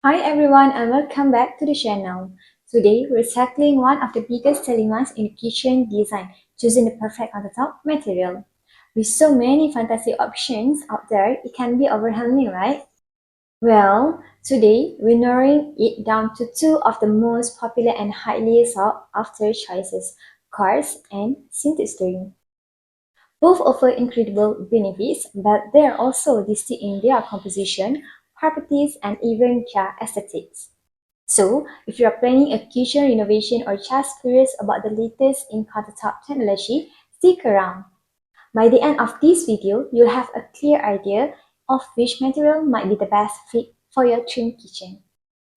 Hi everyone and welcome back to the channel. Today we're tackling one of the biggest dilemmas in kitchen design, choosing the perfect countertop material. With so many fantasy options out there, it can be overwhelming, right? Well, today we're narrowing it down to two of the most popular and highly sought after choices, quartz and sintered stone. Both offer incredible benefits, but they are also distinct in their composition, properties, and even their aesthetics. So, if you are planning a kitchen renovation or just curious about the latest in countertop technology, stick around. By the end of this video, you'll have a clear idea of which material might be the best fit for your dream kitchen.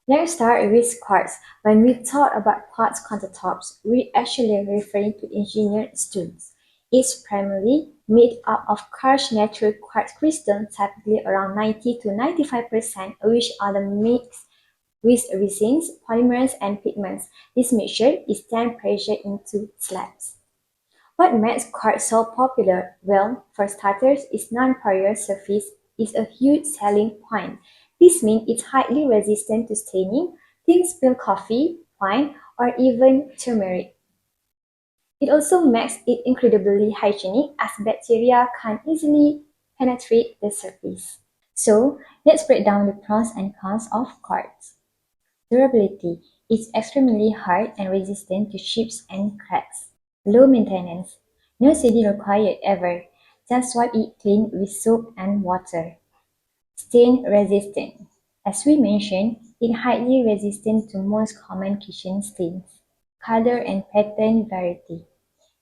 Let's start with quartz. When we talk about quartz countertops, we're actually referring to engineered stones. It's primarily made up of crushed natural quartz crystals, typically around 90 to 95%, which are the mixed with resins, polymers, and pigments. This mixture is then pressured into slabs. What makes quartz so popular? Well, for starters, its non-porous surface is a huge selling point. This means it's highly resistant to staining, things spill coffee, wine, or even turmeric. It also makes it incredibly hygienic as bacteria can't easily penetrate the surface. So, let's break down the pros and cons of quartz. Durability: it's extremely hard and resistant to chips and cracks. Low maintenance: no cleaning required ever, just wipe it clean with soap and water. Stain resistant: as we mentioned, it's highly resistant to most common kitchen stains. Color and pattern variety: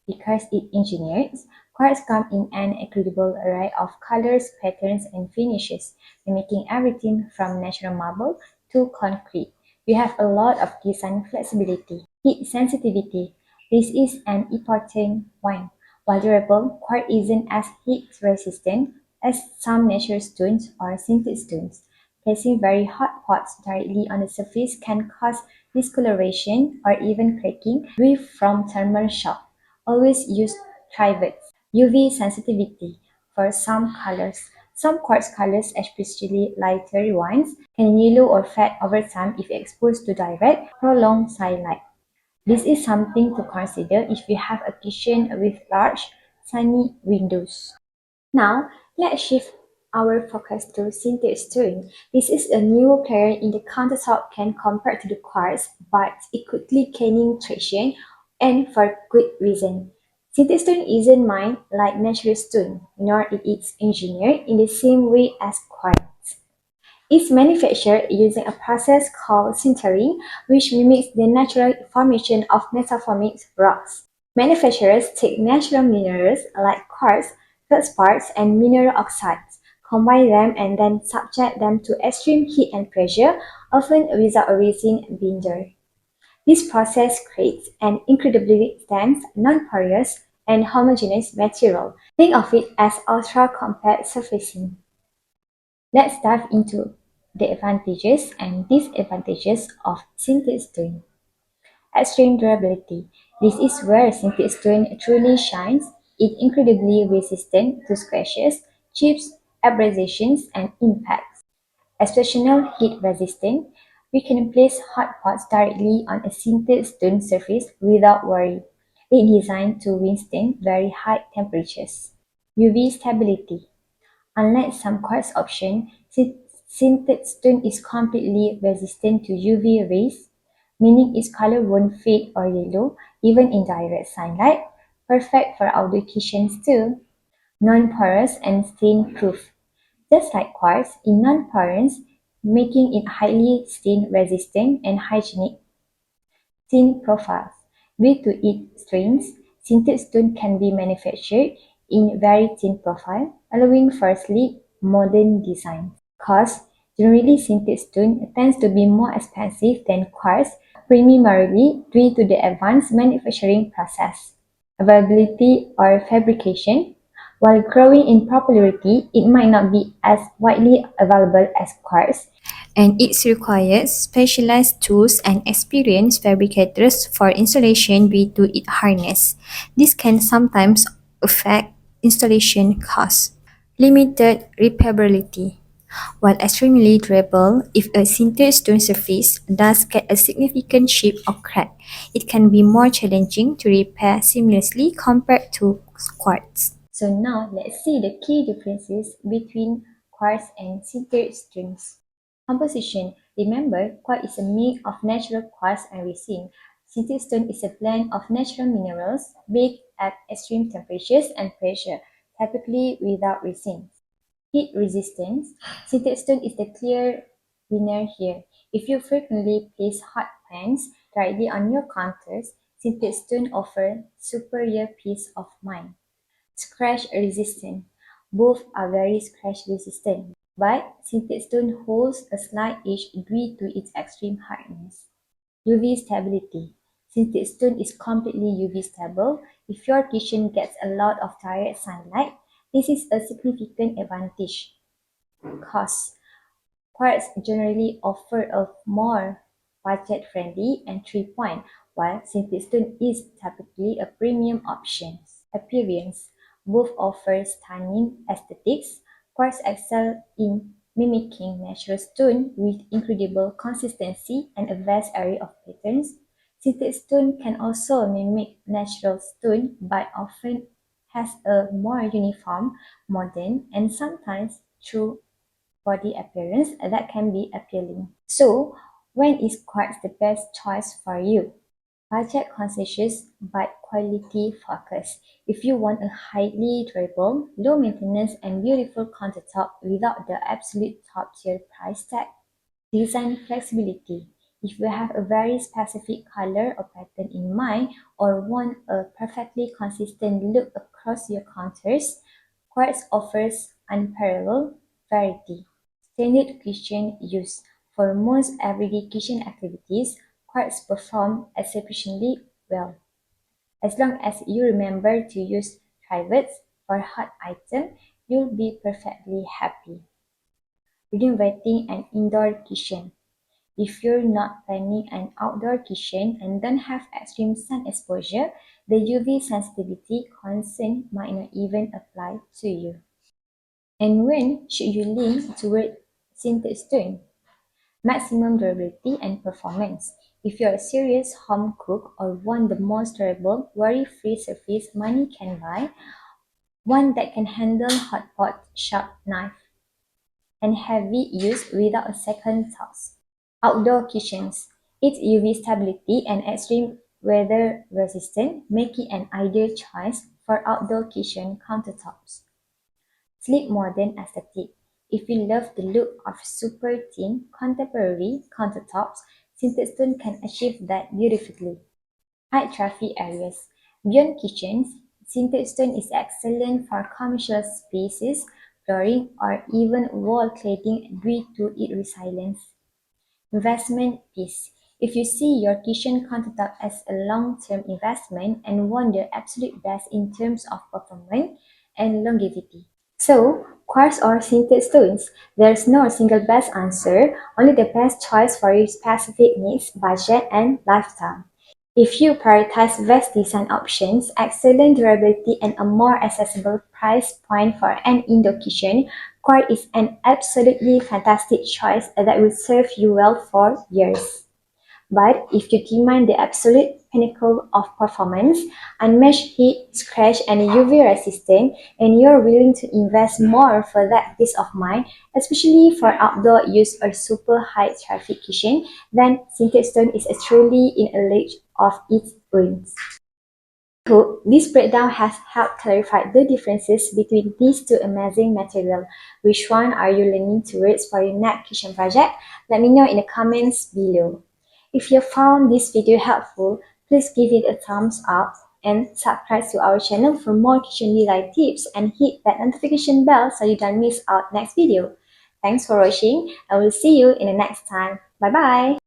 because it's engineered, quartz comes in an incredible array of colors, patterns, and finishes, making everything from natural marble to concrete. We have a lot of design flexibility. Heat sensitivity: this is an important one. While durable, quartz isn't as heat resistant as some natural stones or sintered stones. Placing very hot pots directly on the surface can cause discoloration or even cracking, away from thermal shock. Always use trivets. UV sensitivity: for some colors. Some quartz colors, especially lighter ones, can yellow or fade over time if exposed to direct, prolonged sunlight. This is something to consider if you have a kitchen with large, sunny windows. Now, let's shift our focus to sintered stone. This is a new player in the countertop can compared to the quartz, but it quickly gaining traction and for good reason. Sintered stone isn't mined like natural stone, nor it is engineered in the same way as quartz. It's manufactured using a process called sintering, which mimics the natural formation of metamorphic rocks. Manufacturers take natural minerals like quartz, feldspars, and mineral oxides, combine them, and then subject them to extreme heat and pressure, often without a resin binder. This process creates an incredibly dense, non-porous, and homogeneous material. Think of it as ultra-compact surfacing. Let's dive into the advantages and disadvantages of sintered stone. Extreme durability: this is where sintered stone truly shines. It's incredibly resistant to scratches, chips, abrasions, and impacts. Exceptional heat resistant: we can place hot pots directly on a sintered stone surface without worry. It's designed to withstand very high temperatures. UV stability: unlike some quartz options, sintered stone is completely resistant to UV rays, meaning its color won't fade or yellow even in direct sunlight. Perfect for outdoor kitchens too. Non-porous and stain-proof. Just like quartz, in non-porous, making it highly stain-resistant and hygienic. Thin profiles. Due to its strengths, sintered stone can be manufactured in very thin profile, allowing for sleek, modern design. Cost: generally sintered stone tends to be more expensive than quartz, primarily due to the advanced manufacturing process. Availability or fabrication: while growing in popularity, it might not be as widely available as quartz, and it requires specialized tools and experienced fabricators for installation due to its hardness. This can sometimes affect installation costs. Limited repairability. While extremely durable, if a sintered stone surface does get a significant chip or crack, it can be more challenging to repair seamlessly compared to quartz. So now let's see the key differences between quartz and sintered stones. Composition. Remember, quartz is a mix of natural quartz and resin. Sintered stone is a blend of natural minerals baked at extreme temperatures and pressure, typically without resin. Heat resistance. Sintered stone is the clear winner here. If you frequently place hot pans directly on your counters, sintered stone offers superior peace of mind. Scratch resistant. Both are very scratch resistant, but sintered stone holds a slight edge due to its extreme hardness. UV stability. Sintered stone is completely UV stable. If your kitchen gets a lot of direct sunlight, this is a significant advantage. Cost. Quartz generally offer a more budget-friendly entry point, while sintered stone is typically a premium option. Appearance. Both offer stunning aesthetics. Quartz excel in mimicking natural stone with incredible consistency and a vast array of patterns. Sintered stone can also mimic natural stone but often has a more uniform, modern, and sometimes true body appearance that can be appealing. So, when is quartz the best choice for you? Budget conscious but quality focused. If you want a highly durable, low maintenance, and beautiful countertop without the absolute top tier price tag. Design flexibility. If you have a very specific color or pattern in mind or want a perfectly consistent look across your counters, Quartz offers unparalleled variety. Standard kitchen use. For most everyday kitchen activities, Quartz perform exceptionally well. As long as you remember to use trivets for hot items, you'll be perfectly happy. Renovating an indoor kitchen. If you're not planning an outdoor kitchen and don't have extreme sun exposure, the UV sensitivity concern might not even apply to you. And when should you lean toward sintered stone? Maximum durability and performance. If you're a serious home cook or want the most durable, worry-free surface money can buy, one that can handle hot pot, sharp knife, and heavy use without a second thought. Outdoor kitchens. Its UV stability and extreme weather resistance make it an ideal choice for outdoor kitchen countertops. Sleek modern aesthetic. If you love the look of super thin, contemporary countertops, sintered stone can achieve that beautifully. High traffic areas. Beyond kitchens, sintered stone is excellent for commercial spaces, flooring, or even wall cladding due to its resilience. Investment piece. If you see your kitchen countertop as a long-term investment and want the absolute best in terms of performance and longevity. So, quartz or sintered stones? There's no single best answer, only the best choice for your specific needs, budget, and lifestyle. If you prioritize best design options, excellent durability, and a more accessible price point for an indoor kitchen, Quartz is an absolutely fantastic choice that will serve you well for years. But if you demand the absolute pinnacle of performance, unmatched heat, scratch, and UV resistant, and you're willing to invest more for that peace of mind, especially for outdoor use or super high traffic kitchen, then sintered stone is truly in a league of its own. I hope this breakdown has helped clarify the differences between these two amazing materials. Which one are you leaning towards for your next kitchen project? Let me know in the comments below. If you found this video helpful, please give it a thumbs up and subscribe to our channel for more kitchen design tips and hit that notification bell so you don't miss out next video. Thanks for watching and we'll see you in the next time. Bye bye!